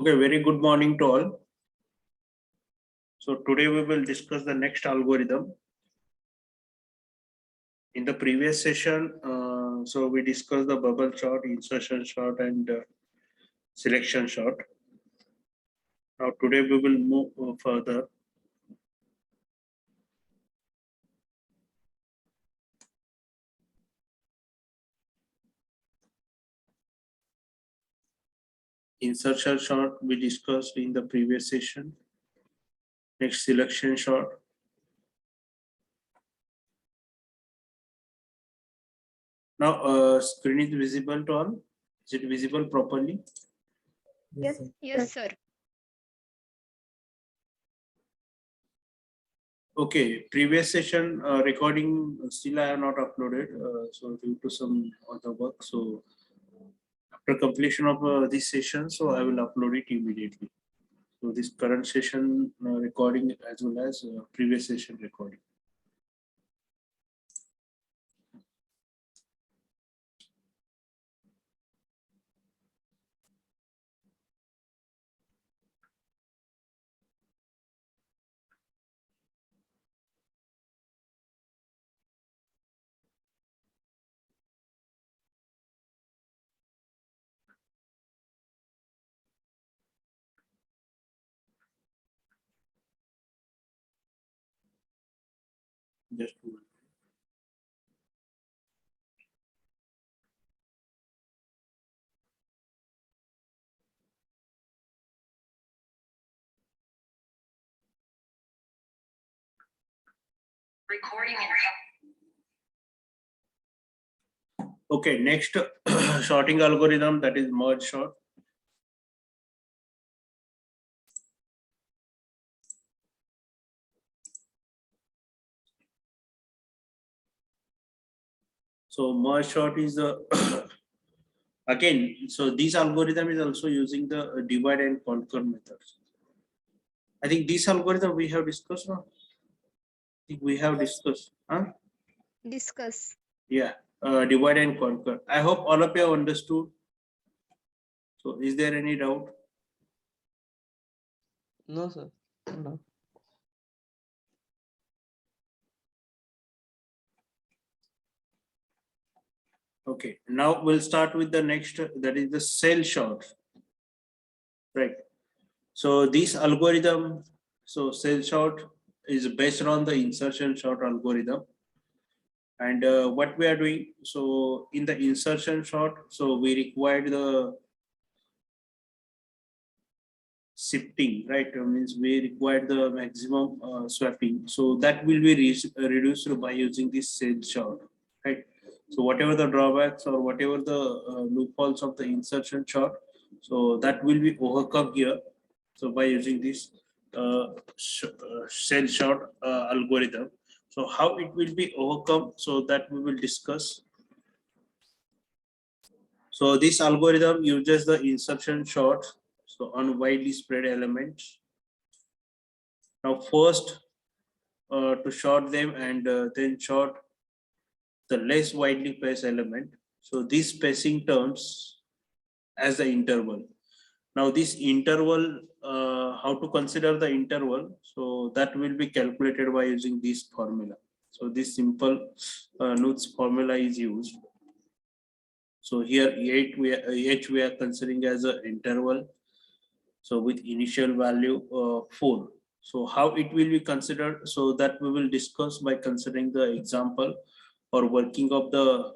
Okay, very good morning to all. So today we will discuss the next algorithm. In the previous session, so we discussed the bubble sort, insertion sort, and selection sort. Now today we will move further. Insertion sort we discussed in the previous session. Next, selection sort. Now screen is visible to all. Is it visible properly? Yes, sir. Okay, previous session recording still I have not uploaded, so due to some other work. So after completion of this session, so I will upload it immediately. So this current session recording as well as previous session recording. Just a moment. Recording Okay, next sorting algorithm, that is merge sort. So merge sort is the again. So this algorithm is also using the divide and conquer methods. I think this algorithm we have discussed. No? I think we have discussed. Huh? discuss. Yeah, divide and conquer. I hope all of you have understood. So is there any doubt? No, sir. No. Okay, now we'll start with the next, that is the cell sort. Right. So this algorithm, so cell sort is based on the insertion sort algorithm. And what we are doing, so in the insertion sort, so we require the shifting, right? Means we require the maximum swapping. So that will be reduced by using this cell sort, right? So whatever the drawbacks or whatever the loopholes of the insertion sort, so that will be overcome here. So by using this cell sort algorithm. So how it will be overcome, so that we will discuss. So this algorithm uses the insertion sort, so on widely spread elements. Now first to sort them and then sort the less widely spaced element. So this spacing terms as the interval. Now this interval, how to consider the interval? So that will be calculated by using this formula. So this simple Knuth's formula is used. So here H we are considering as an interval. So with initial value 4. So how it will be considered? So that we will discuss by considering the example or working of the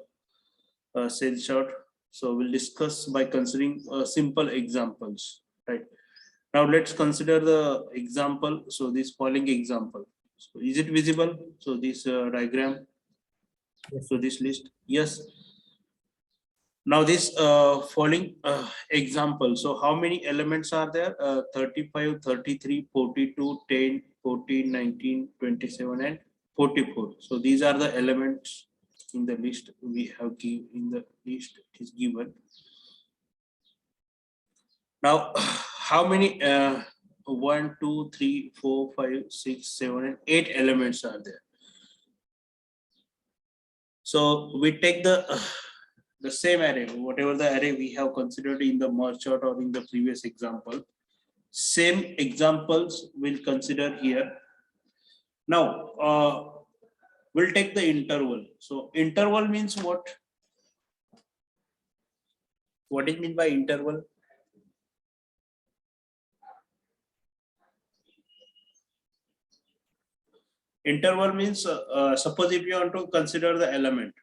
cell chart. So we'll discuss by considering simple examples, right? Now let's consider the example. So this following example. So is it visible? So this diagram. Yes. So this list. Yes. Now this following example. So how many elements are there? 35, 33, 42, 10, 14, 19, 27 and 44. So these are the elements in the list we have given in the list it is given. Now how many 1, 2, 3, 4, 5, 6, 7 and 8 elements are there? So we take the same array, whatever the array we have considered in the merge chart or in the previous example. Same examples we'll consider here. Now, we'll take the interval. So interval means what? What is mean by interval? Interval means, suppose if you want to consider the element.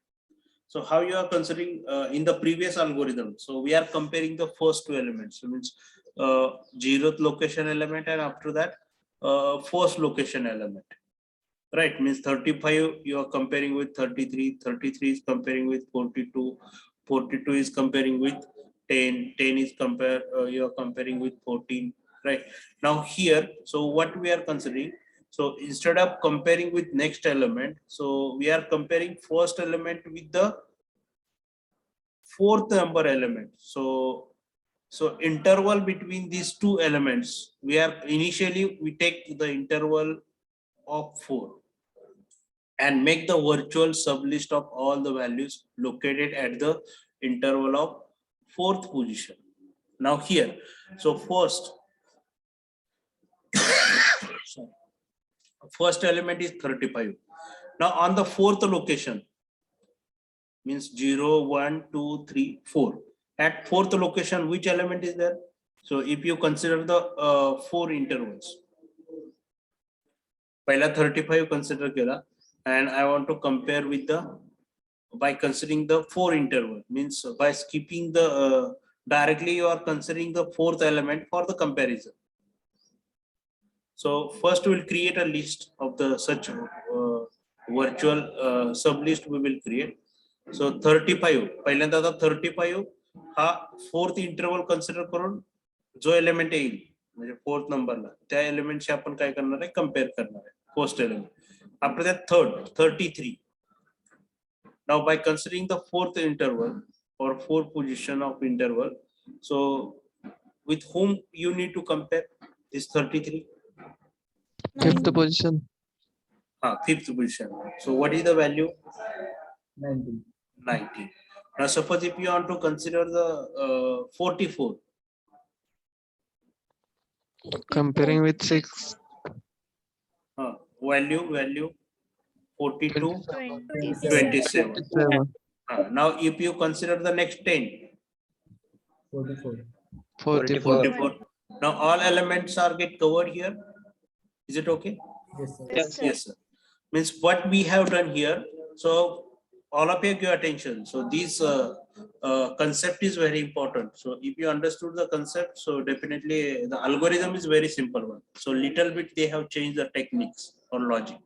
So how you are considering in the previous algorithm? So we are comparing the first two elements. So means 0th location element, and after that first location element. Right, means 35 you are comparing with 33, 33 is comparing with 42, 42 is comparing with 10, 10 is you are comparing with 14. Right, now here, so what we are considering, so instead of comparing with next element, so we are comparing first element with the fourth number element. So interval between these two elements, we take the interval of 4 and make the virtual sublist of all the values located at the interval of fourth position. Now here, so first element is 35. Now on the fourth location, means 0, 1, 2, 3, 4. At fourth location, which element is there? So if you consider the 4 intervals, पहला 35 consider केला, and I want to compare with by considering the 4 interval, means by skipping the directly you are considering the fourth element for the comparison. So first we will create a list of the such virtual sublist we will create. So 35 पहिल्यांदा आता 35 हा fourth interval consider करून जो element येईल म्हणजे fourth नंबरला त्या एलिमेंटशी आपण काय करणार आहे कंपेअर करणार आहे first element after that third 33 now by considering the fourth interval or fourth position of interval, so with whom you need to compare this 33? Fifth position. Fifth position. So what is the value? 19. 19. Now suppose if you want to consider the 44. Comparing with 6. Value 42, 27. 27. Now if you consider the next 10. 44. 44. Now all elements are get covered here. Is it okay? Yes, sir. Yes, sir. Yes, sir. Means what we have done here. So all of you give attention. So this concept is very important. So if you understood the concept, so definitely the algorithm is very simple one. So little bit they have changed the techniques or logic,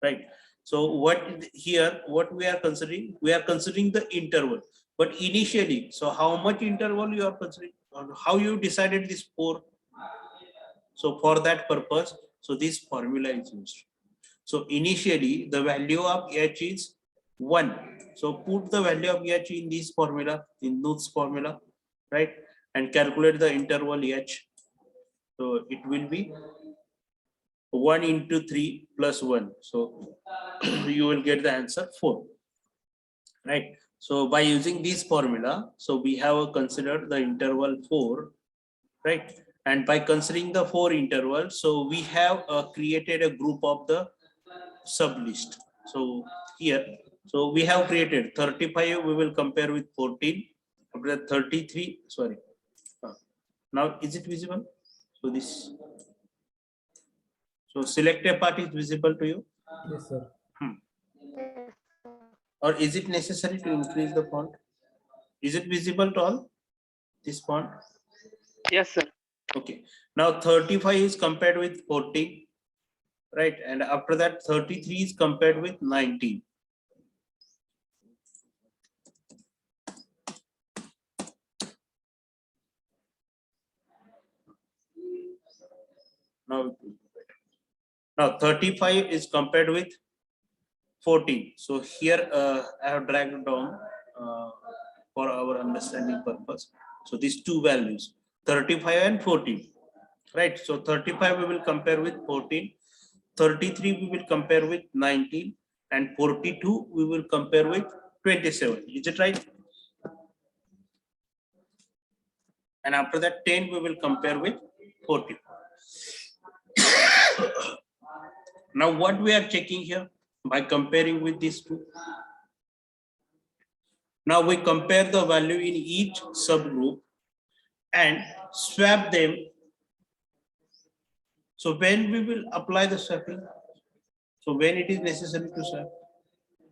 right? So what we are considering? We are considering the interval. But initially, so how much interval you are considering? Or how you decided this 4? So for that purpose, so this formula is used. So initially the value of h is 1. So put the value of h in this formula, in Knuth's formula, right? And calculate the interval h. So it will be 1 into 3 plus 1. So you will get the answer 4, right? So by using this formula, so we have considered the interval 4, right? And by considering the 4 intervals, so we have created a group of the sublist. So here, so we have created 35, we will compare with 14, after that 33, sorry. Now is it visible? So this, so select a part is visible to you? Yes, sir. Or is it necessary to increase the font? Is it visible to all, this font? Yes, sir. Okay. Now 35 is compared with 14, right? And after that 33 is compared with 19. Now 35 is compared with 14. So here I have dragged down for our understanding purpose. So these two values, 35 and 14, right? So 35 we will compare with 14, 33 we will compare with 19, and 42 we will compare with 27. Is it right? And after that 10 we will compare with 44. Now what we are checking here by comparing with these two. Now we compare the value in each subgroup and swap them. So when we will apply the swapping? So when it is necessary to swap?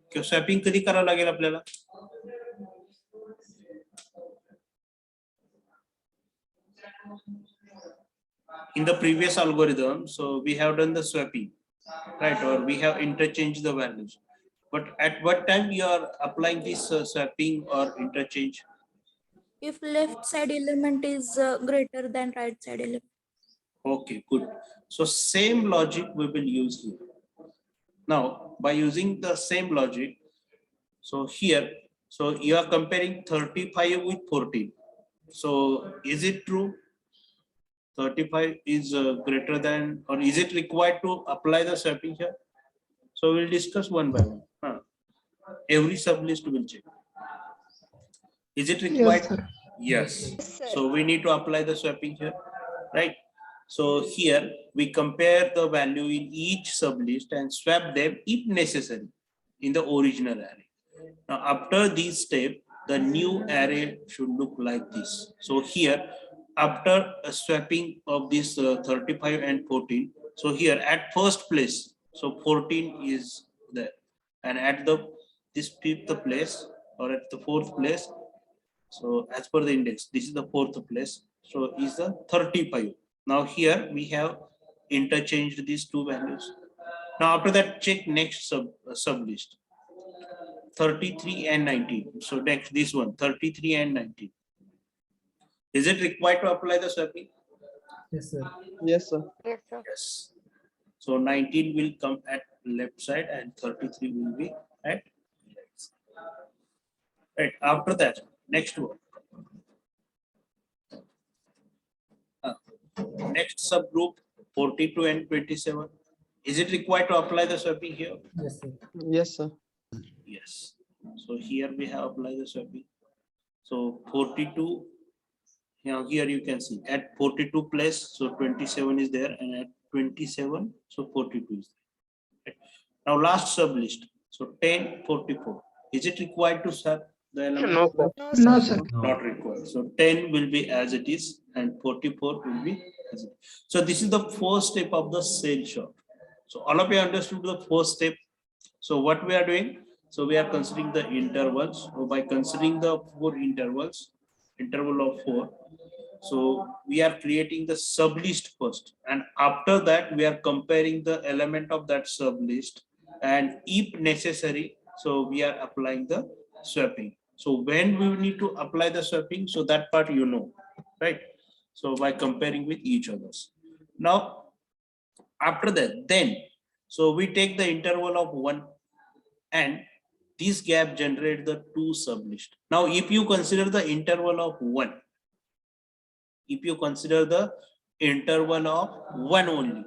Okay, swapping कधी करावं लागेल आपल्याला? In the previous algorithm, so we have done the swapping, right? Or we have interchanged the values. But at what time you are applying this swapping or interchange? If left side element is greater than right side element. Okay, good. So same logic we will use here. Now, by using the same logic, so here, so you are comparing 35 with 14. So is it true? 35 is greater than, or is it required to apply the swapping here? So we'll discuss one by one. Every sublist will check. Is it required? Yes. Yes, sir. So we need to apply the swapping here, right? So here we compare the value in each sublist and swap them if necessary in the original array. Now after this step, the new array should look like this. So here, after a swapping of this 35 and 14, so here at first place, so 14 is there, and at the this fifth place or at the fourth place, so as per the index, this is the fourth place, so is the 35. Now here we have interchanged these two values. Now after that, check next sublist. 33 and 19. So next this one, 33 and 19. Is it required to apply the swapping? Yes, sir. Yes, sir. Yes, sir. Yes. So 19 will come at left side and 33 will be at right side. Right. After that, next one. Next subgroup 42 and 27. Is it required to apply the swapping here? Yes, sir. Yes, sir. Yes. So here we have applied the swapping. So 42. Now here you can see at 42 place, so 27 is there, and at 27, so 42 is there. Right. Now last sublist. So 10, 44. Is it required to swap the element? No, sir. No, sir. Not required. So 10 will be as it is and 44 will be as it is. So this is the first step of the cell sort. So all of you understood the first step. So what we are doing? So we are considering the intervals. So by considering the 4 intervals, interval of 4. So we are creating the sublist first. And after that, we are comparing the element of that sublist. And if necessary, so we are applying the swapping. So when we need to apply the swapping, so that part you know, right? So by comparing with each others. Now, after that, then, so we take the interval of 1 and this gap generate the 2 sublist. Now, if you consider the interval of 1, if you consider the interval of 1 only,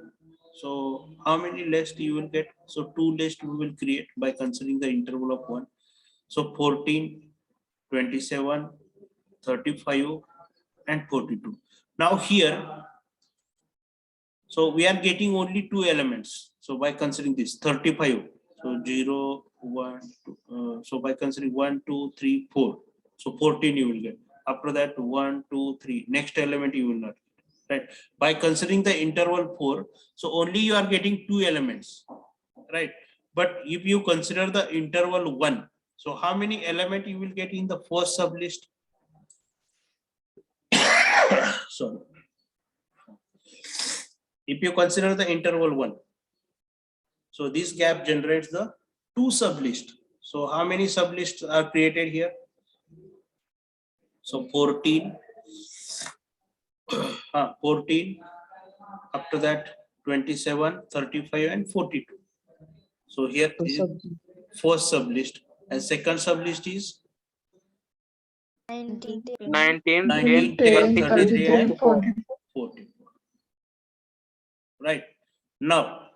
so how many lists you will get? So 2 lists we will create by considering the interval of 1. So 14, 27, 35 and 42. Now here, so we are getting only 2 elements. So by considering this 35, so 0, 1, 2, so by considering 1, 2, 3, 4. So 14 you will get. After that 1, 2, 3. Next element you will not get, right? By considering the interval 4, so only you are getting 2 elements, right? But if you consider the interval 1, so how many elements you will get in the first sublist? Sorry. If you consider the interval 1, so this gap generates the 2 sublist. So how many sublists are created here? So 14, 14, after that 27, 35 and 42. So here is first sublist and second sublist is 19. 19, 19, 10, 10, 33 and 44. 44. Right. Now,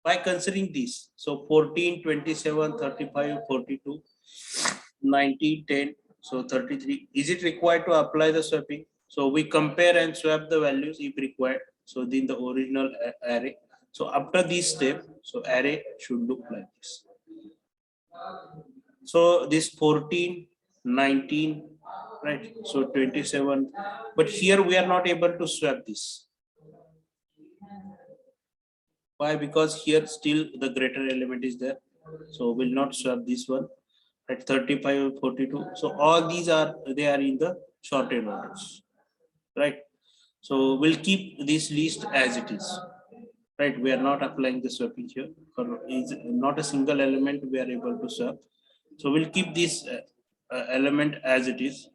by considering this, so 14, 27, 35, 42, 19, 10, so 33, is it required to apply the swapping? So we compare and swap the values if required. So in the original array. So after this step, so array should look like this. So this 14, 19, right? So 27, but here we are not able to swap this. Why? Because here still the greater element is there. So we'll not swap this one at 35 or 42. So all these are, they are in the sorted orders, right? So we'll keep this list as it is, right? We are not applying the swapping here. For is not a single element we are able to swap. So we'll keep this element as it is.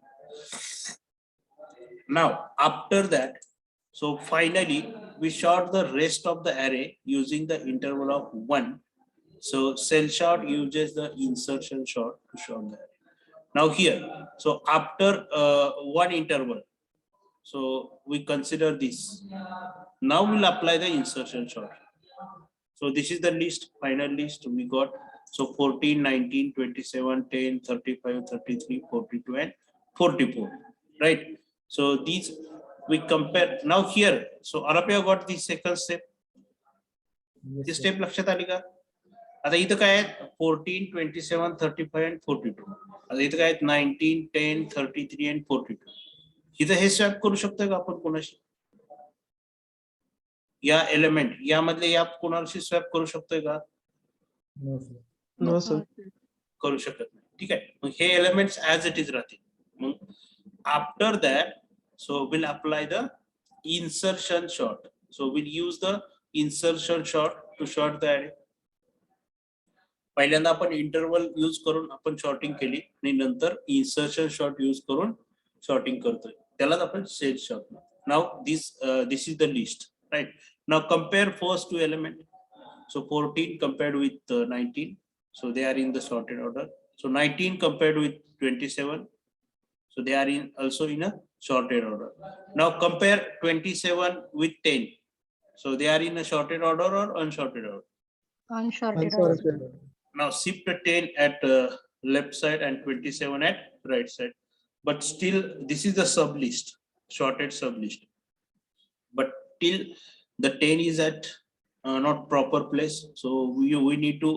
Now, after that, so finally, we sort the rest of the array using the interval of 1. So cell sort uses the insertion sort to sort the array. Now here, so after one interval, so we consider this. Now we'll apply the insertion sort. So this is the list, final list we got. So 14, 19, 27, 10, 35, 33, 42, and 44, right? So these we compare now here. So all of you got the second step. Yes, This sir. step लक्षात आली का? आता इथं काय आहे 14, 27, 35 and 42. आता इथं काय आहेत 19, 10, 33 and 42. इथं हे स्वॅप करू शकतोय का आपण कोणाशी? या एलिमेंट यामधले या कोणाशी स्वॅप करू शकतोय का? No, sir. No, sir. करू शकत नाही. ठीक आहे. मग हे एलिमेंट्स ऍज इट इज राहतील. मग after that so will apply the insertion sort. So will use the insertion sort to sort the array. पहिल्यांदा आपण इंटरवल यूज करून आपण शॉर्टिंग केली आणि नंतर इन्सर्शन शॉर्ट यूज करून शॉर्टिंग करतोय. त्यालाच आपण set sort. Now this is the list, right? Now compare first two element. So 14 compared with 19. So they are in the sorted order. So 19 compared with 27. So they are in also in a sorted order. Now compare 27 with 10. So they are in a sorted order or unsorted order. Unsorted. Unsorted. Now shift the 10 at left side and 27 at right side. But still this is the sub list, sorted sub list. But till the 10 is at not proper place, so we need to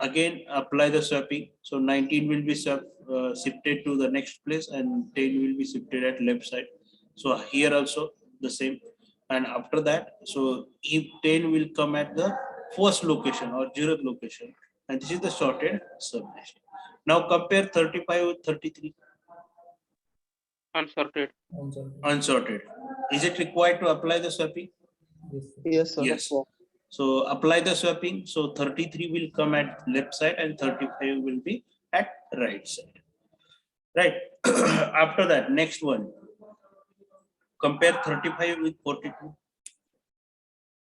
again apply the swapping. So 19 will be shifted to the next place and 10 will be shifted at left side. So here also the same. And after that, so if 10 will come at the first location or 0th location, and this is the sorted sublist. Now compare 35 with 33. Unsorted. Unsorted. Is it required to apply the swapping? Yes, sir. Yes, sir. Yes. So apply the swapping. So 33 will come at left side and 35 will be at right side. Right. After that, next one. Compare 35 with 42.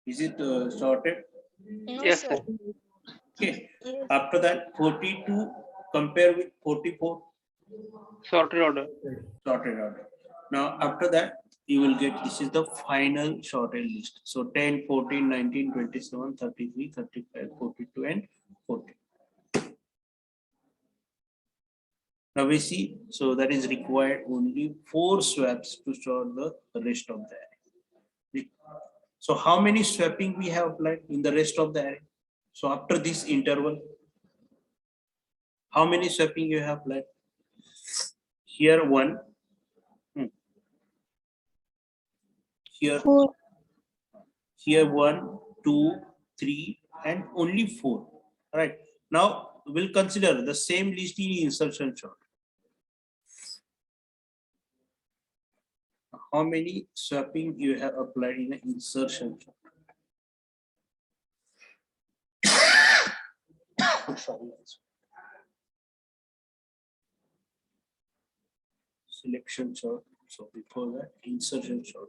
Is it sorted? No, Yes, sir. sir. Okay. Yes. After that, 42 compare with 44. Sorted order. Sorted order. Now after that, you will get, this is the final sorted list. So 10, 14, 19, 27, 33, 35, 42 and 40. Now we see, so that is required only 4 swaps to sort the rest of the array. So how many swapping we have applied in the rest of the array? So after this interval, how many swapping you have applied? Here 1. Here, Four. here 1, 2, 3, and only 4. All right. Now we'll consider the same list in insertion sort. How many swapping you have applied in the insertion sort? Sorry. Selection sort. So before that, insertion sort.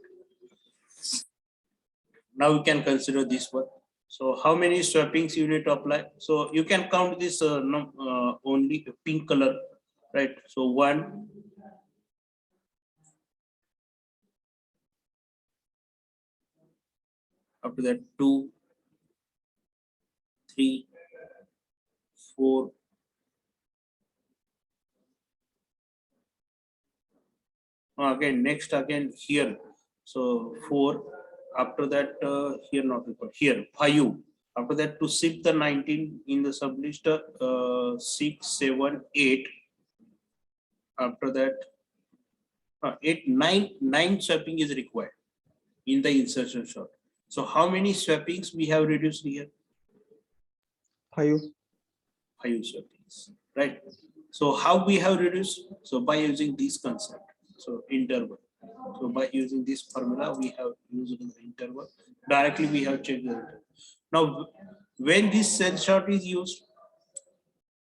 Now we can consider this one. So how many swappings you need to apply? So you can count this only pink color, right? So 1, after that 2, 3, 4, 5, Again, next again here. So 4. After that, here not required. Here 5. After that, to shift the 19 in the sublist, 6, 7, 8. After that, 8, 9 swapping is required in the insertion sort. So how many swappings we have reduced here? 5. 5 swappings, right? So how we have reduced? So by using this concept, so interval. So by using this formula, we have used the interval. Directly we have checked the interval. Now, when this cell sort is used,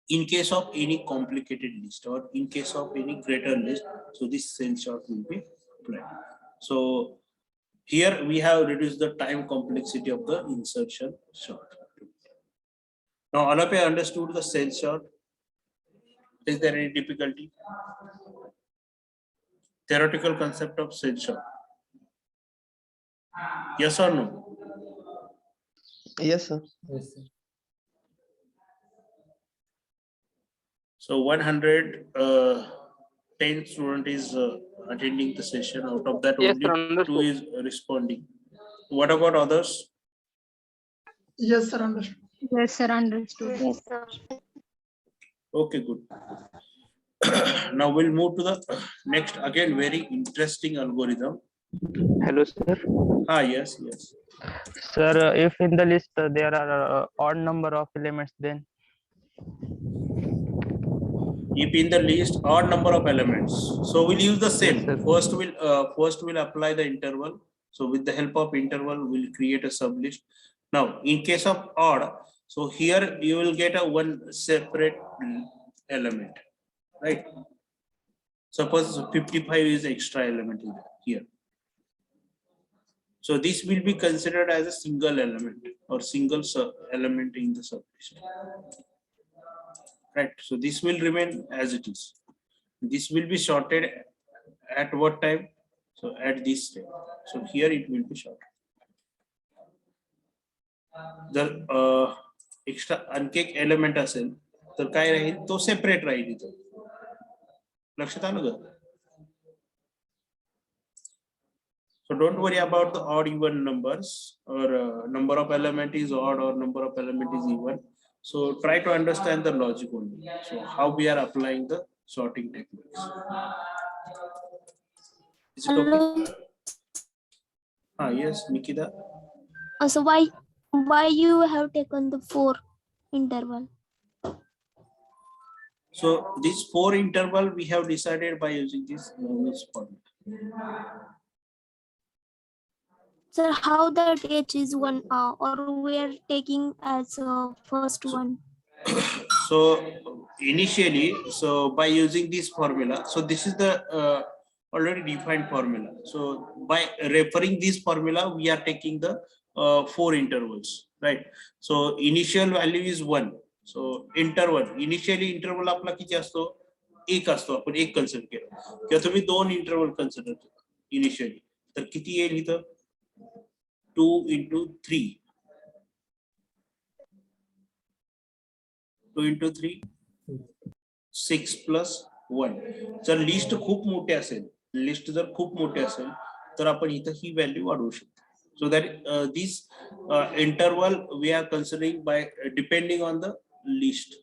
in case of any complicated list or in case of any greater list, so this cell sort will be applied. So here we have reduced the time complexity of the insertion sort. Now, all of you understood the cell sort. Is there any difficulty? Theoretical concept of cell sort. Yes or no? Yes, sir. Yes, sir. So 110 student is attending the session. Out of that, Yes, sir, only 2 understood. is responding. What about others? Yes, sir, understood. Yes, sir, understood. Yes, sir. Okay, good. Now we'll move to the next, again, very interesting algorithm. Hello, sir. Yes. Sir, if in the list there are odd number of elements, then If in the list odd number of elements, so we'll use the same. Yes, sir. First we'll apply the interval. So with the help of interval, we'll create a sublist. Now, in case of odd, so here you will get a one separate element, right? Suppose 55 is extra element in here. So this will be considered as a single element or single element in the sublist. Right. So this will remain as it is. This will be sorted at what time? So at this time. So here it will be sorted. The extra अनके element असेल तर काय राहील तो separate राहील इथं. लक्षात आलं का? So don't worry about the odd even numbers or number of element is odd or number of element is even. So try to understand the logic only. So how we are applying the sorting techniques. Is it okay? Hello. Yes, Nikita. So why you have taken the 4 interval? So this 4 interval we have decided by using this formula. Sir, how that H is 1 or we are taking as first one? So initially, so by using this formula, so this is the already defined formula. So by referring this formula, we are taking the 4 intervals, right? So initial value is 1. So interval, initially interval आपला किती असतो? 1 असतो. आपण 1 consider केलं. किंवा तुम्ही 2 interval consider केला initially. तर किती येईल इथं? 2 into 3. 2 into 3, 6 plus 1. जर लिस्ट खूप मोठे असेल, लिस्ट जर खूप मोठे असेल तर आपण इथं ही व्हॅल्यू वाढवू शकतो. So that this interval we are considering by depending on the list.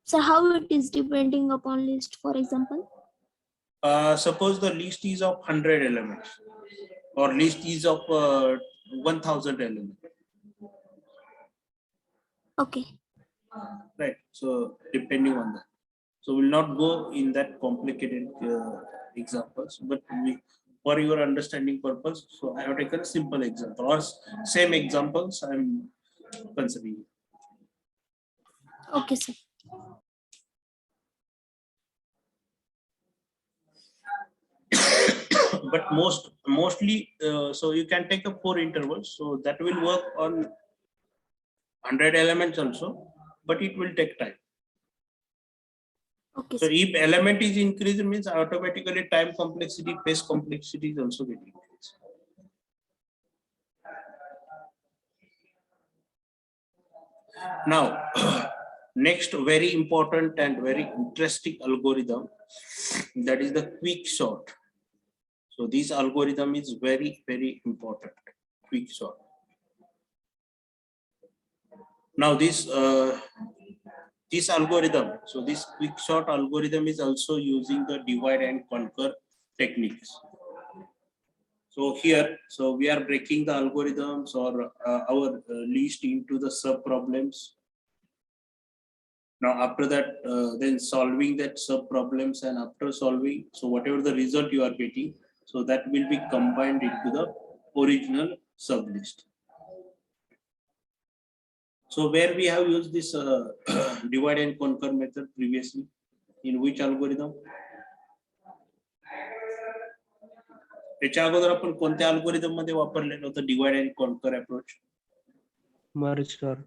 So how it is depending upon list, for example? Suppose the list is of 100 elements or list is of 1000 elements. Okay. Right. So depending on that. So we'll not go in that complicated examples, but for your understanding purpose, so I have taken a simple example or same examples I'm considering. Okay, sir. But mostly, so you can take up 4 intervals, so that will work on 100 elements also, but it will take time. Okay, So sir. if element is increased, means automatically time complexity, phase complexity is also getting increased. Now, next very important and very interesting algorithm, that is the quick sort. So this algorithm is very, very important, quick sort. Now this algorithm, so this quick sort algorithm is also using the divide and conquer techniques. So here, so we are breaking the algorithms or our list into the sub problems. Now after that, then solving that sub problems, and after solving, so whatever the result you are getting, so that will be combined into the original sub list. So where we have used this divide and conquer method previously, in which algorithm? याच्या अगोदर आपण कोणत्या algorithm मध्ये वापरलेलं होतं divide and conquer approach? merge sort.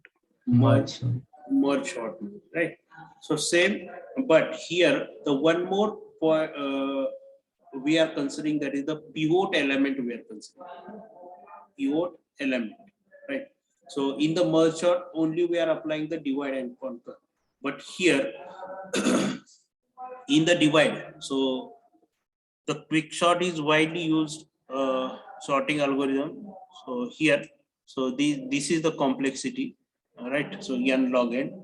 Merge sort, right? So same, but here the one more point we are considering, that is the pivot element we are considering. Pivot element, right? So in the merge sort only we are applying the divide and conquer, but here in the divide, so the quick sort is widely used sorting algorithm. So here, so this is the complexity, right? So n log n.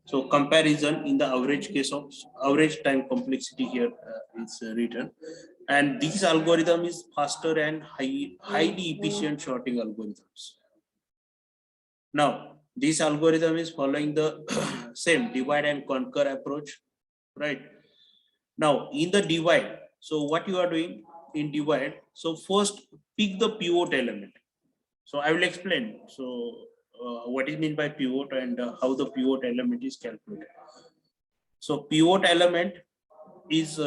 So comparison in the average case of average time complexity here is written, and this algorithm is faster and highly efficient sorting algorithms. Now this algorithm is following the same divide and conquer approach, right? Now in the divide, so what you are doing in divide, so first pick the pivot element. So I will explain. So what is meant by pivot and how the pivot element is calculated. So pivot element is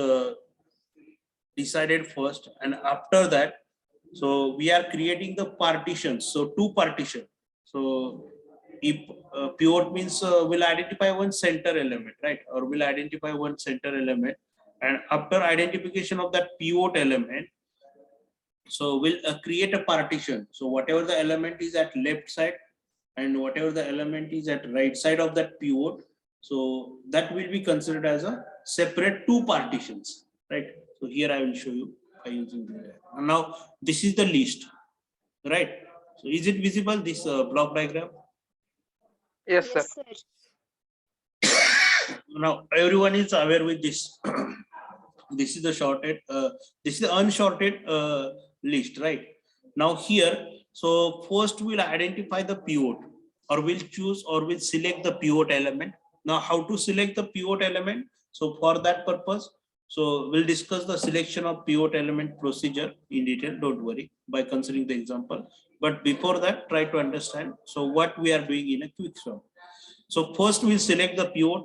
decided first, and after that, so we are creating the partitions. So two partition. So if pivot means will identify one center element, right? Or will identify one center element. And after identification of that pivot element, so we'll create a partition. So whatever the element is at left side and whatever the element is at right side of that pivot, so that will be considered as a separate two partitions, right? So here I will show you by using the, now this is the list, right? So is it visible, this block diagram? Yes, sir. Now everyone is aware with this. This is the shorted, this is the unshorted list, right? Now here, so first we'll identify the pivot, or we'll choose or we'll select the pivot element. Now how to select the pivot element? So for that purpose, so we'll discuss the selection of pivot element procedure in detail, don't worry, by considering the example. But before that, try to understand so what we are doing in a quick sort. So first we'll select the pivot,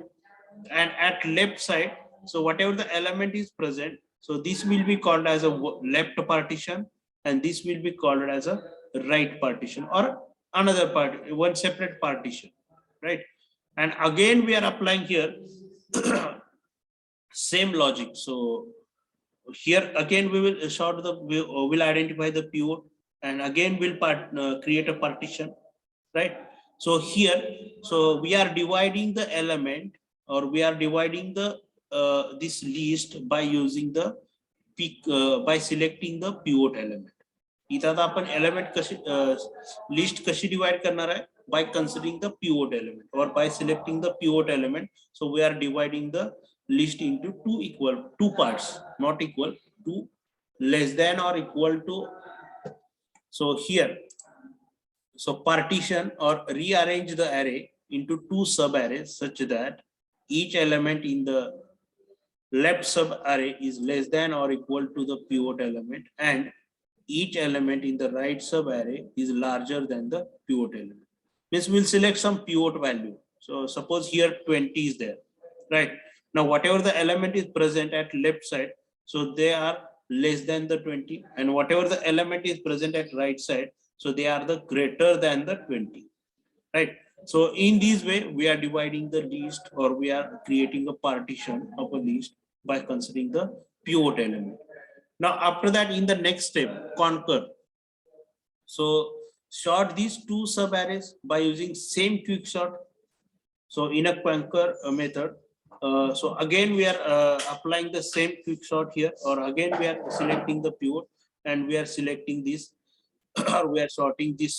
and at left side, so whatever the element is present, so this will be called as a left partition, and this will be called as a right partition, or another part, one separate partition, right? And again we are applying here same logic. So here again we will sort the, will identify the pivot, and again we'll create a partition, right? So here, so we are dividing the element, or we are dividing the this list by using the pick by selecting the pivot element. इथं आता आपण element कशी list कशी divide करणार आहे, by considering the pivot element or by selecting the pivot element. So we are dividing the list into two parts, not equal, two less than or equal to. So here, so partition or rearrange the array into two sub arrays such that each element in the left sub array is less than or equal to the pivot element, and each element in the right sub array is larger than the pivot element. Means we'll select some pivot value. So suppose here 20 is there, right? Now whatever the element is present at left side, so they are less than the 20, and whatever the element is present at right side, so they are the greater than the 20, right? So in this way, we are dividing the list, or we are creating a partition of a list by considering the pivot element. Now after that, in the next step, conquer. So sort these two sub arrays by using same quick sort. So in a Quanker method, so again we are applying the same quick sort here, or again we are selecting the pivot and we are selecting this, or we are sorting this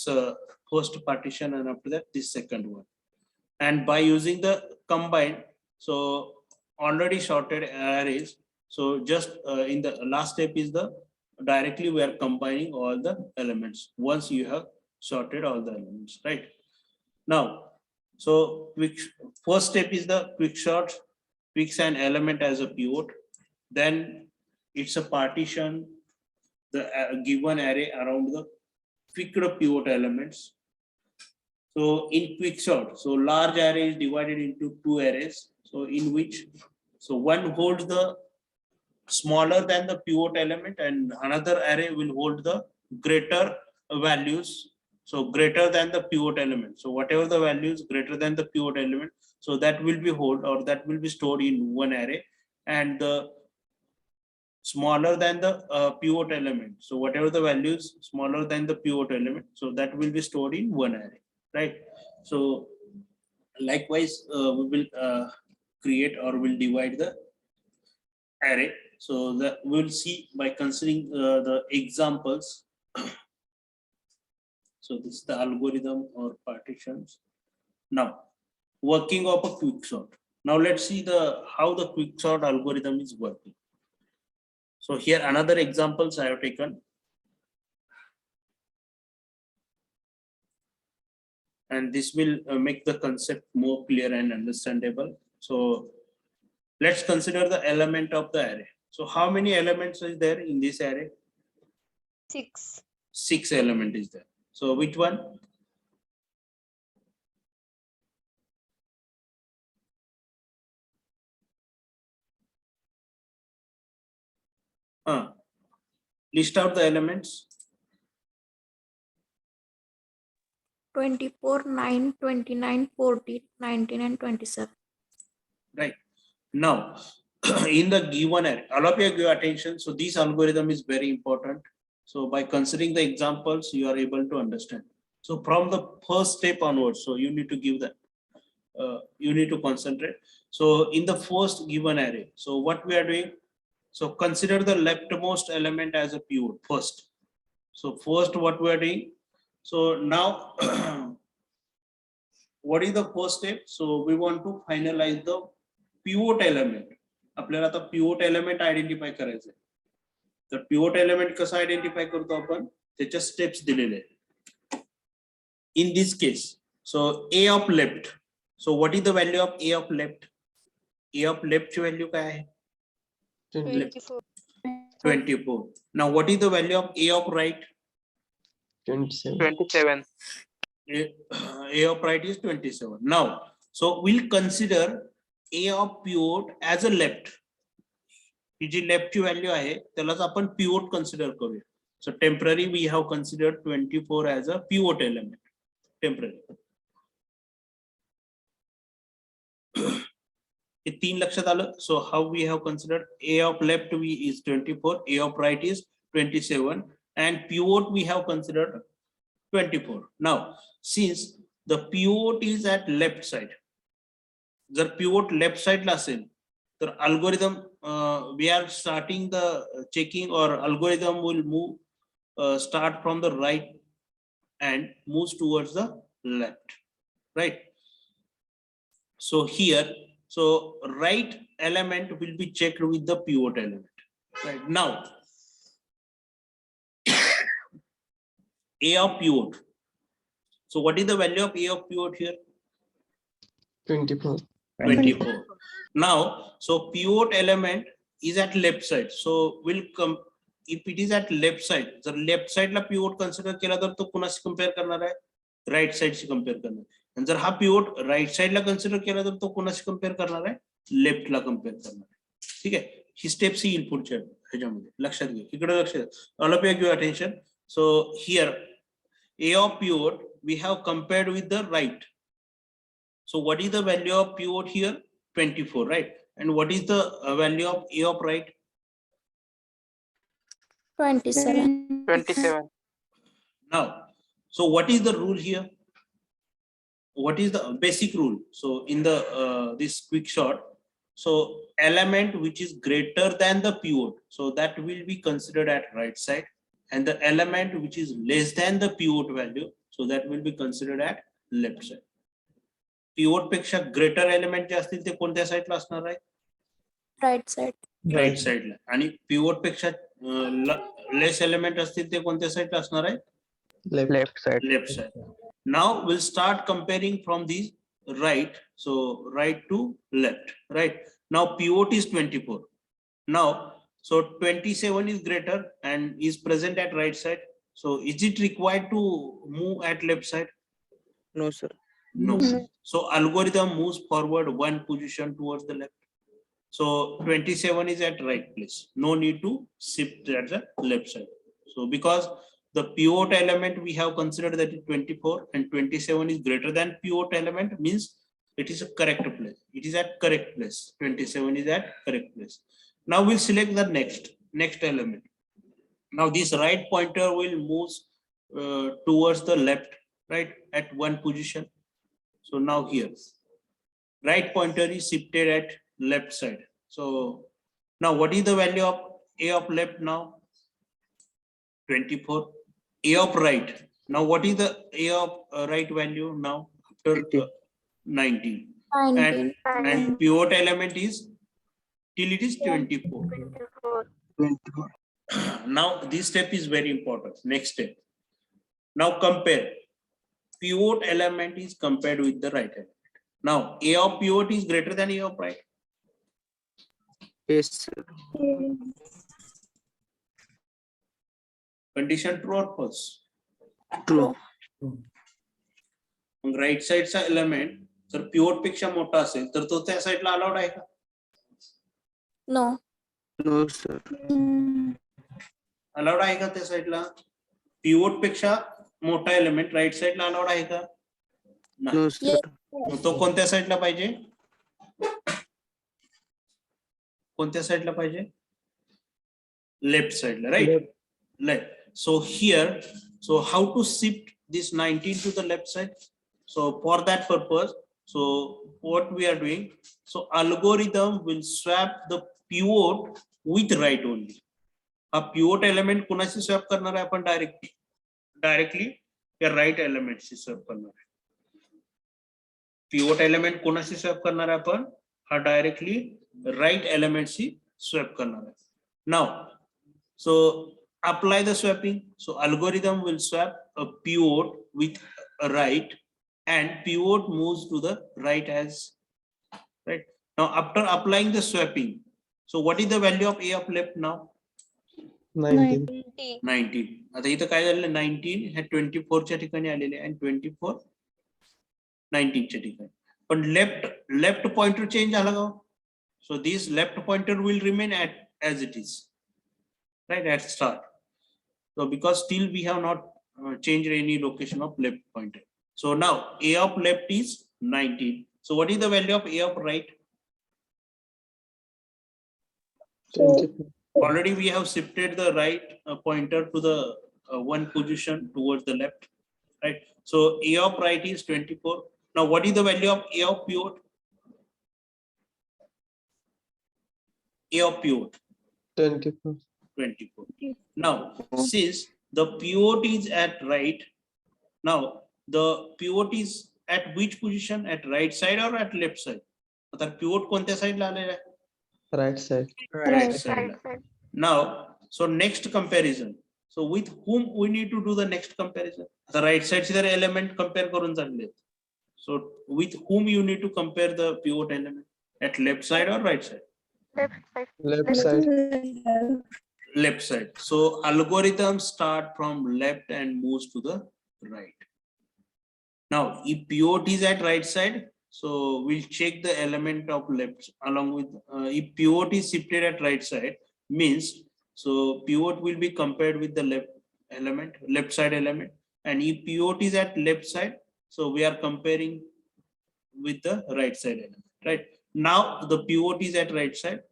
first partition and after that this second one. And by using the combine, so already sorted arrays, so just in the last step is the directly we are combining all the elements once you have sorted all the elements, right? Now, so first step is the quick sort, picks an element as a pivot, then it's a partition the given array around the picked pivot elements. So in quick sort, so large array is divided into two arrays. So in which, so one holds the smaller than the pivot element and another array will hold the greater values. So greater than the pivot element. So whatever the values greater than the pivot element, so that will be hold or that will be stored in one array, and the smaller than the pivot element. So whatever the values smaller than the pivot element, so that will be stored in one array, right? So likewise, we will create or will divide the array. So that we'll see by considering the examples. So this is the algorithm or partitions. Now, working of a quick sort. Now let's see how the quick sort algorithm is working. So here another examples I have taken. And this will make the concept more clear and understandable. So let's consider the element of the array. So how many elements is there in this array? 6. 6 element is there. So which one? List out the elements. 24, 9, 29, 14, 19, and 27. Right. Now, in the given array, all of you give attention. So this algorithm is very important. So by considering the examples, you are able to understand. So from the first step onwards, so you need to give that. You need to concentrate. So in the first given array, so what we are doing, so consider the leftmost element as a pivot first. So first what we are doing, so now what is the first step? So we want to finalize the pivot element. आपल्याला आता pivot element identify करायचं आहे. तर pivot element कसं identify करतो आपण, त्याच्या steps दिलेले आहेत. In this case, so a of left. So what is the value of a of left? A of left ची value काय आहे? 24. 24. Now what is the value of a of right? 27. 27. A of right is 27. Now, so we'll consider a of pivot as a left. He ji left ची value आहे त्यालाच आपण pivot consider करूया. So temporary we have considered 24 as a pivot element. Temporary. हे 3 लक्षात आलं. So how we have considered a of left is 24, a of right is 27, and pivot we have considered 24. Now, since the pivot is at left side, जर pivot left side ला असेल तर algorithm we are starting the checking, or algorithm will move start from the right and moves towards the left, right? So here, so right element will be checked with the pivot element, right? Now a of pivot. So what is the value of a of pivot here? 24. 24. Now, so pivot element is at left side. So will come, if it is at left side, जर left side ला pivot consider केला तर तो कुणाशी compare करणार आहे? Right side she compare करणार आहे. आणि जर हा pivot right side ला consider केला तर तो कुणाशी compare करणार आहे? Left ला compare करणार आहे. ठीक आहे? ही steps येईल पुढच्या ह्याच्यामध्ये. लक्षात घ्या. इकडे लक्ष द्या. All of you give attention. So here a of pivot we have compared with the right. So what is the value of pivot here? 24, right? And what is the value of a of right? 27. 27. Now, so what is the rule here? what is the basic rule? So in the this quick short, so element which is greater than the pivot, so that will be considered at right side, and the element which is less than the pivot value, so that will be considered at left side. Pivot पेक्षा greater element जे असतील ते कोणत्या साईडला असणार आहे? Right side. Right साईडला. आणि pivot पेक्षा लेस एलिमेंट असतील ते कोणत्या साईडला असणार आहे? Left side. Left side. Now we'll start comparing from these right, so right to left, right? Now pivot is 24. Now so 27 is greater and is present at right side, so is it required to move at left side? No, sir. No. So algorithm moves forward one position towards the left. So 27 is at right place, no need to shift at the left side. So because the pivot element we have considered that is 24 and 27 is greater than pivot element, means it is a correct place. It is at correct place. 27 is at correct place. Now we'll select the next element. Now this right pointer will move towards the left, right, at one position. So now here, right pointer is shifted at left side. So now what is the value of A of left now? 24. A of right. Now what is the A of right value now? After 19. 19. And pivot element is till it is 24. 24. Now this step is very important. Next step. Now compare. Pivot element is compared with the right element. Now A of pivot is greater than A of right. Yes, sir. Condition true or false? True. मग right साइडचा element जर pivot पेक्षा मोठा असेल तर तो त्या साइडला अलाउड आहे का? No. No, sir. अलाउड आहे का त्या साइडला? पिवोट पेक्षा मोठा एलिमेंट राईट साइडला अलाउड आहे का? नाही. No, sir. मग तो कोणत्या साइडला पाहिजे? कोणत्या साइडला पाहिजे? लेफ्ट साइडला, right? Left. So here, so how to shift this 19 to the left side? So for that purpose, so what we are doing, so algorithm will swap the pivot with right only. A pivot element कोणाशी swap करणार आहे आपण directly या right element she swap करणार आहे. Pivot element कोणाशी swap करणार आहे आपण? हा directly right element she swap करणार आहे. Now, so apply the swapping. So algorithm will swap a pivot with a right, and pivot moves to the right as right. Now after applying the swapping, so what is the value of A of left now? 19. 19. आता इथं काय झालं? 19 हे 24 च्या ठिकाणी आलेले आणि 24 19 च्या ठिकाणी. पण left pointer change झाला का? So this left pointer will remain as it is, right, at start. So because still we have not changed any location of left pointer. So now A of left is 19. So what is the value of A of right? 24. Already we have shifted the right pointer to the one position towards the left, right? So A of right is 24. Now what is the value of A of pivot? A of pivot 24. 24. Now since the pivot is at right, now the pivot is at which position? At right side or at left side? आता pivot कोणत्या साइडला आलेला आहे? Right side. Right side. Now, so next comparison. So with whom we need to do the next comparison? The right side चे जर element compare करून चालले. So with whom you need to compare the pivot element? At left side or right side? Left side. Left side. So algorithm start from left and moves to the right. Now if pivot is at right side, so we'll check the element of left along with if pivot is shifted at right side, means so pivot will be compared with the left side element, and if pivot is at left side, so we are comparing with the right side element, right? Now the pivot is at right side,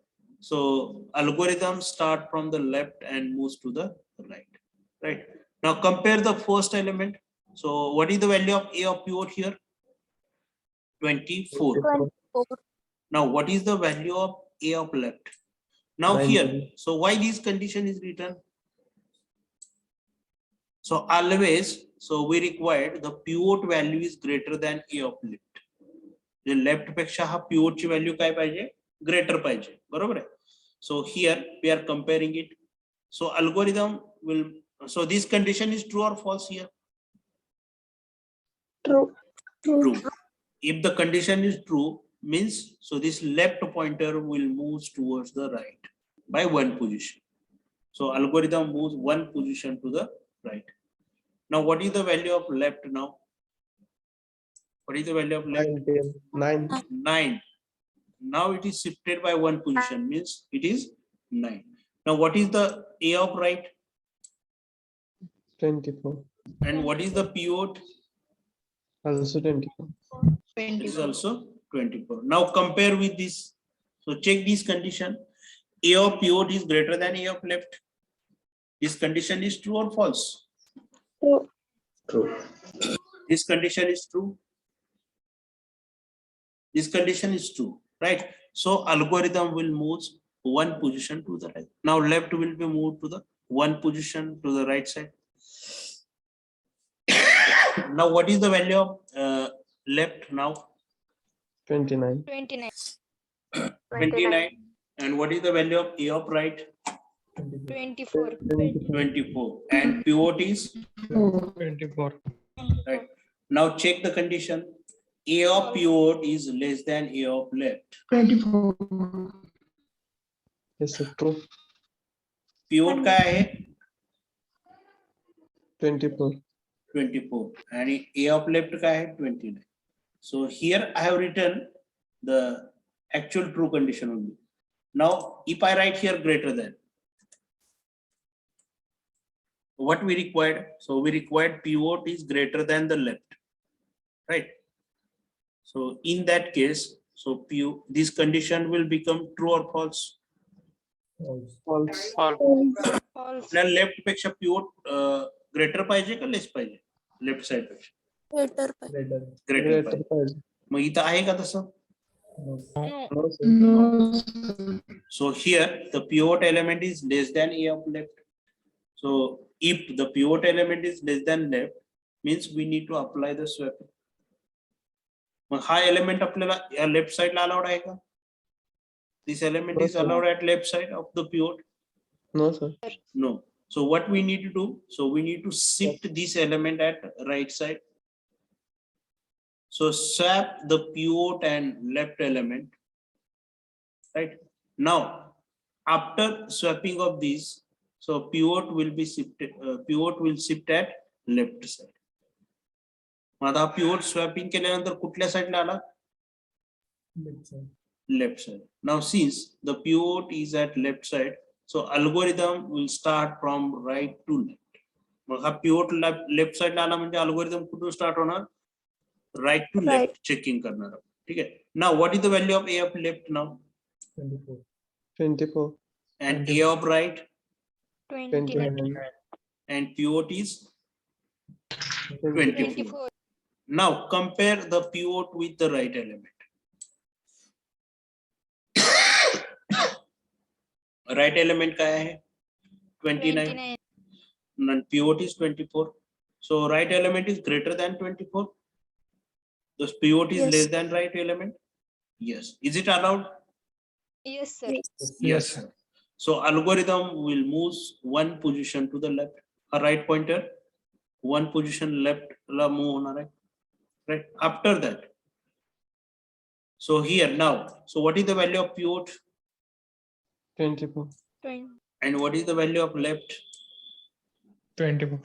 so algorithm start from the left and moves to the right. Now compare the first element. So what is the value of A of pivot here? 24. 24. Now, what is the value of A of left? Now 19. here, so why this condition is written? So always, so we required the pivot value is greater than A of left. The left पेक्षा हा pivot ची value काय पाहिजे? Greater पाहिजे, बरोबर आहे? So here we are comparing it. So algorithm will, so this condition is true or false here? True. True. If the condition is true, means so this left pointer will move towards the right by one position. So algorithm moves one position to the right. Now what is the value of left now? What is the value of left? 9. 9. Now it is shifted by one position, means it is 9. Now what is the A of right? 24. And what is the pivot? Also 24. It is also 24. Now compare with this. So check this condition. A of pivot is greater than A of left. This condition is true or false? True. True. This condition is true. This condition is true, right? So algorithm will move one position to the right. Now left will be moved to the one position to the right side. Now what is the value of left now? 29. 29. 29. And what is the value of A of right? 24. 24. And pivot is 24. right. Now check the condition. A of pivot is less than A of left. 24. Yes, sir. True. Pivot काय आहे? 24. 24. And A of left काय आहे? 29. So here I have written the actual true condition only. Now if I write here greater than, what we required? So we required pivot is greater than the left, right? So in that case, so this condition will become true or false? False. False. आपल्याला left पेक्षा pivot greater पाहिजे का less पाहिजे? Left side पेक्षा Greater. greater Greater पाहिजे. पाहिजे. मग इथं आहे का तसं? No. No, sir. No, sir. So here the pivot element is less than A of left. So if the pivot element is less than left, means we need to apply the swapping. मग हा element आपल्याला या left side ला allowed आहे का? This element No, is sir. allowed at left side of the pivot? No, sir. No. So what we need to do? So we need to shift this element at right side. So swap the pivot and left element. Right now, after swapping of these, so pivot will be shifted. Pivot will shift at left side. आता pivot swapping केल्यानंतर कुठल्या साइडला आला? Left side. Now since the pivot is at left side, so algorithm will start from right to left. मग हा pivot left side ला आला म्हणजे algorithm कुठून start होणार? Right to left Right. checking करणार. ठीक आहे. Now what is the value of A of left now? 24. And A of right 29. 29. and pivot is 24. 24. Now compare the pivot with the right element. Right element काय आहे? 29. 29. And pivot is 24. So right element is greater than 24. The pivot is Yes. less than right element. Yes. Is it allowed? Yes, sir. Yes. Sir. So algorithm will move one position to the left. A right pointer, one position left la move होणार आहे. Right. After that. So here now. So what is the value of pivot 24. 20. and what is the value of left 24.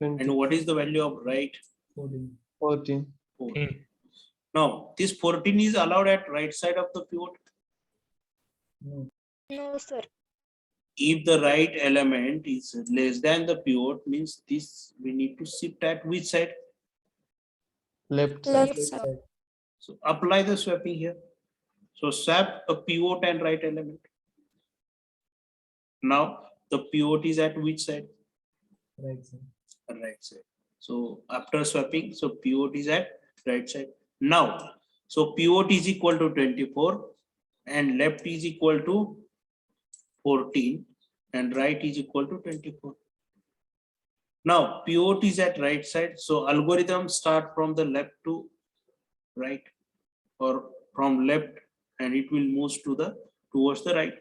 20. and what is the value of right? 14. 14. Now this 14 is allowed at right side of the pivot. No, sir. If the right element is less than the pivot, means this we need to shift at which side? Left Left side. side. So apply the swapping here. So swap a pivot and right element. Now the pivot is at which side? Right side. Right side. So after swapping, so pivot is at right side. Now So pivot is equal to 24 and left is equal to 14 and right is equal to 24. Now pivot is at right side. So algorithm start from the left to right or from left and it will move to the towards the right.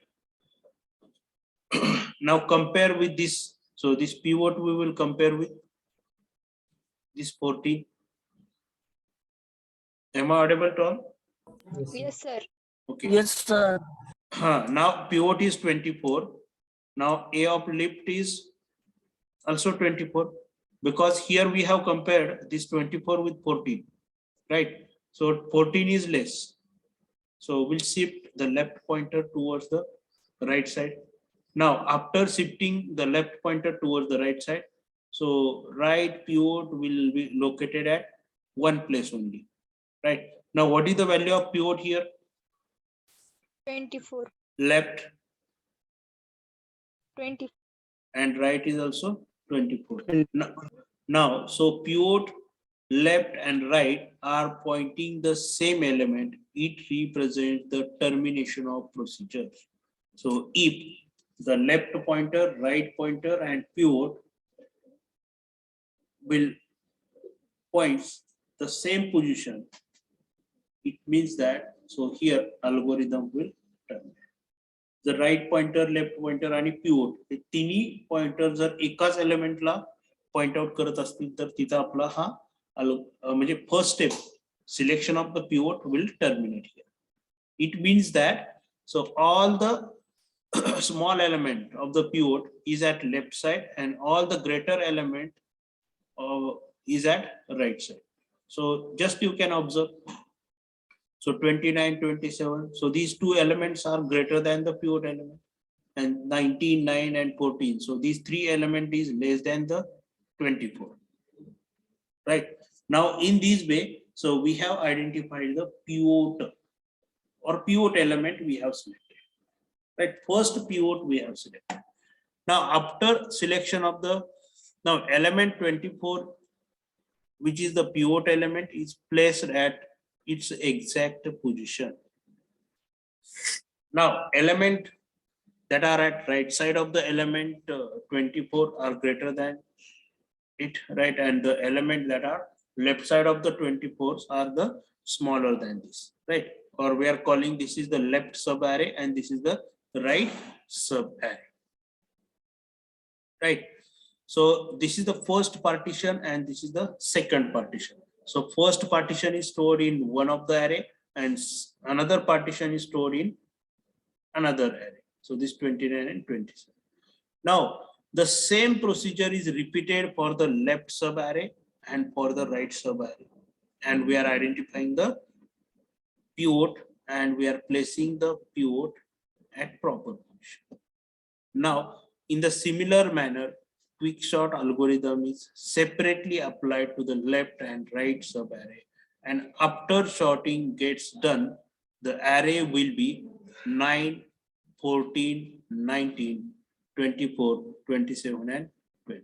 Now compare with this. So this pivot we will compare with this 14. Am I audible to all? Yes, sir. Okay. Yes, sir. Now pivot is 24. Now A of lift is also 24 because here we have compared this 24 with 14, right? So 14 is less. So we'll shift the left pointer towards the right side. Now after shifting the left pointer towards the right side, so right pivot will be located at one place only, right? Now what is the value of pivot here? 24. Left 20. and right is also 24. Now, so pivot left and right are pointing the same element. It represents the termination of procedure. So if the left pointer, right pointer and pivot will points the same position, it means that, so here algorithm will terminate. The right pointer, left pointer आणि pivot हे तिन्ही pointer जर एकाच एलिमेंटला point out करत असतील तर तिथं आपला हा म्हणजे first step selection of the pivot will terminate here. It means that so all the small element of the pivot is at left side and all the greater element is at right side. So just you can observe. So 29, 27. So these two elements are greater than the pivot element. And 19, 9 and 14. So these three elements is less than the 24. Right. Now in this way, so we have identified the pivot or pivot element we have selected. Right. First pivot we have selected. Now after selection of the now element 24, which is the pivot element, is placed at its exact position. Now element that are at right side of the element 24 are greater than it, right? And the element that are left side of the 24s are the smaller than this, right? Or we are calling this is the left sub array and this is the right sub array, right? So this is the first partition and this is the second partition. So first partition is stored in one of the array and another partition is stored in another array. So this 29 and 27. Now the same procedure is repeated for the left sub array and for the right sub array. And we are identifying the pivot and we are placing the pivot at proper position. Now in the similar manner, quick sort algorithm is separately applied to the left and right sub array. And after sorting gets done, the array will be 9, 14, 19, 24, 27, and 20.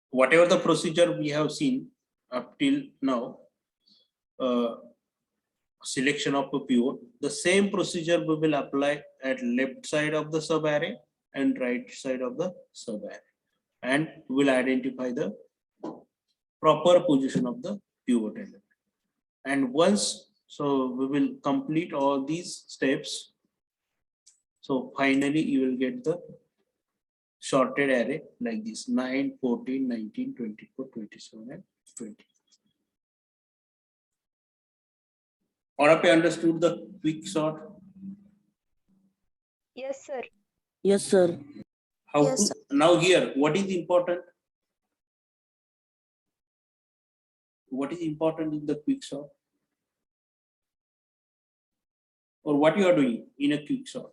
Whatever the procedure we have seen up till now, selection of a pivot, the same procedure we will apply at left side of the sub array and right side of the sub array, and will identify the proper position of the pivot element. And once, so we will complete all these steps. So finally you will get the sorted array like this: 9, 14, 19, 24, 27, and 20. All of you understood the quick sort? Yes, sir. Yes, sir. How Yes, to sir. now here? What is important? What is important in the quick sort? Or what you are doing in a quick sort?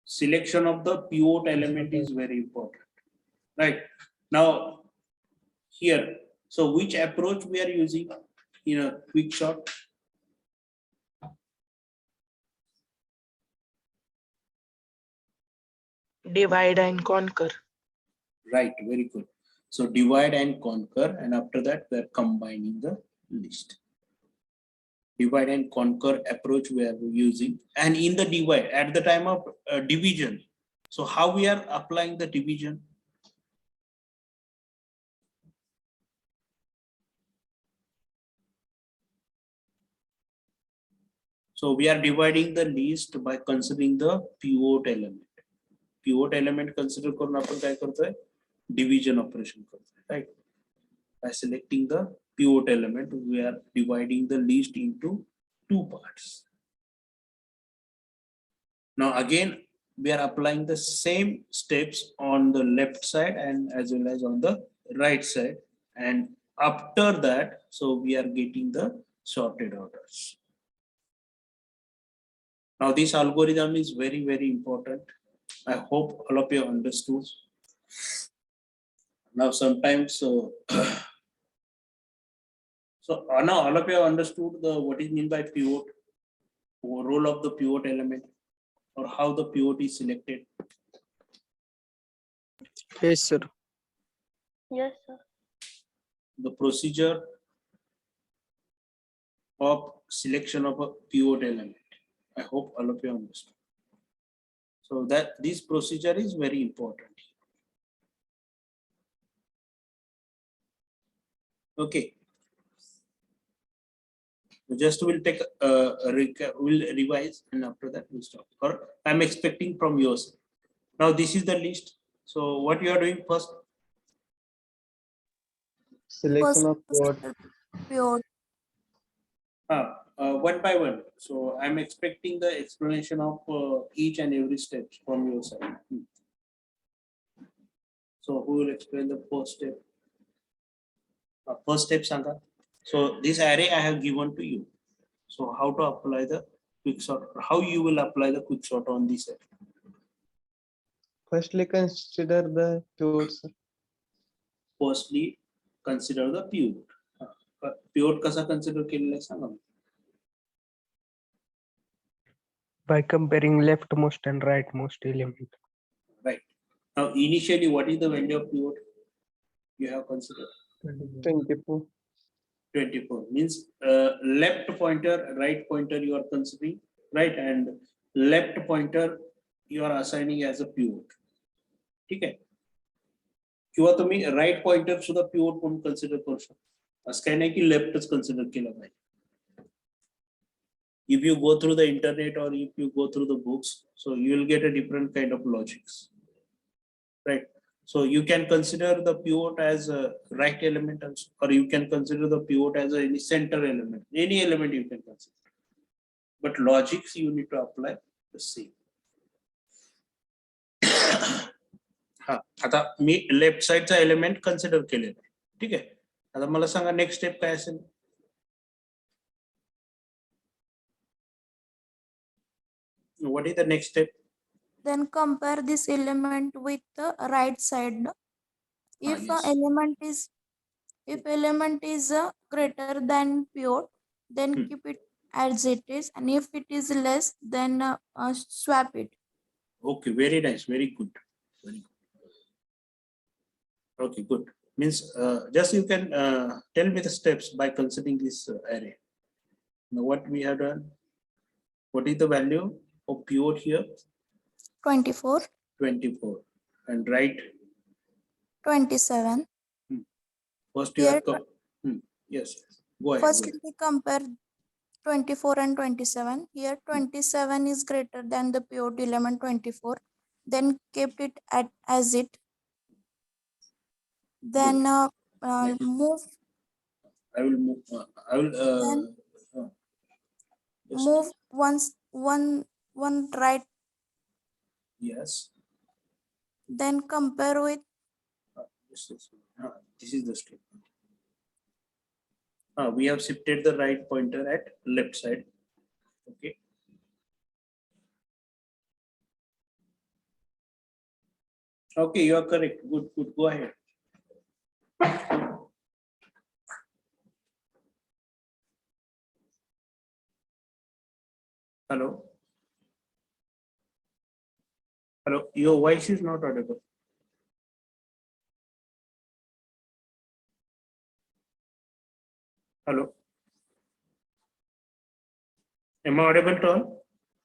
Selection of the pivot element is very important, right? Now here, so which approach we are using in a quick sort? Divide and conquer. Right, very good. So divide and conquer, and after that we are combining the list. Divide and conquer approach we are using, and in the divide at the time of division. So how we are applying the division? So we are dividing the list by considering the pivot element. Pivot element consider करून आपण काय करतोय? Division operation करतोय, right? By selecting the pivot element, we are dividing the list into two parts. Now again, we are applying the same steps on the left side and as well as on the right side. And after that, so we are getting the sorted orders. Now this algorithm is very, very important. I hope all of you understood. Now sometimes, so now all of you understood what is meant by pivot, role of the pivot element, or how the pivot is selected. Yes, sir. Yes, sir. The procedure of selection of a pivot element. I hope all of you understand. So that this procedure is very important. Okay. Just we'll take we'll revise, and after that we'll stop. Or I'm expecting from yours. Now this is the list. So what you are doing first? Selection of pivot. Pivot. One by one. So I'm expecting the explanation of each and every step from your side. So who will explain the first step? First step, Sangha. So this array I have given to you. So how to apply the quick sort? How you will apply the quick sort on this array? Firstly, consider the pivot, sir. Firstly, consider the pivot. Pivot kasa consider केलेला आहे सांगा. By comparing leftmost and rightmost element. Right. Now initially, what is the value of pivot? You have considered 24. 24 means left pointer, right pointer you are considering, right, and left pointer you are assigning as a pivot. ठीक आहे. किंवा तुम्ही right pointer सुद्धा pivot म्हणून consider करू शकता. असं काही नाही की लेफ्टच कन्सिडर केलं पाहिजे. If you go through the internet or if you go through the books, so you will get a different kind of logics, right? So you can consider the pivot as a right element also, or you can consider the pivot as any center element. Any element you can consider, but logics you need to apply the same. हा आता मी left साइडचा element consider केलेला आहे. ठीक आहे. आता मला सांगा next step काय असेल. What is the next step? Then compare this element with the right side. If Yes. element is greater than pivot, then keep it as it is, and if it is less, then swap it. Okay, very nice, very good, very good. Okay, good. Means just you can tell me the steps by considering this array. Now what we have done? What is the value of pivot here? 24. 24, and right? 27. First you Here, have yes. Go ahead. first go ahead. we compare 24 and 27. Here 27 is greater than the pivot element 24. Then kept it as it. Then Next. move I will move. I will just- move one right. Yes. Then compare with This is the step. We have shifted the right pointer at left side. Okay. Okay, you are correct. Good, good. Go ahead. Hello. Hello. Your voice is not audible. Hello. Am I audible to all?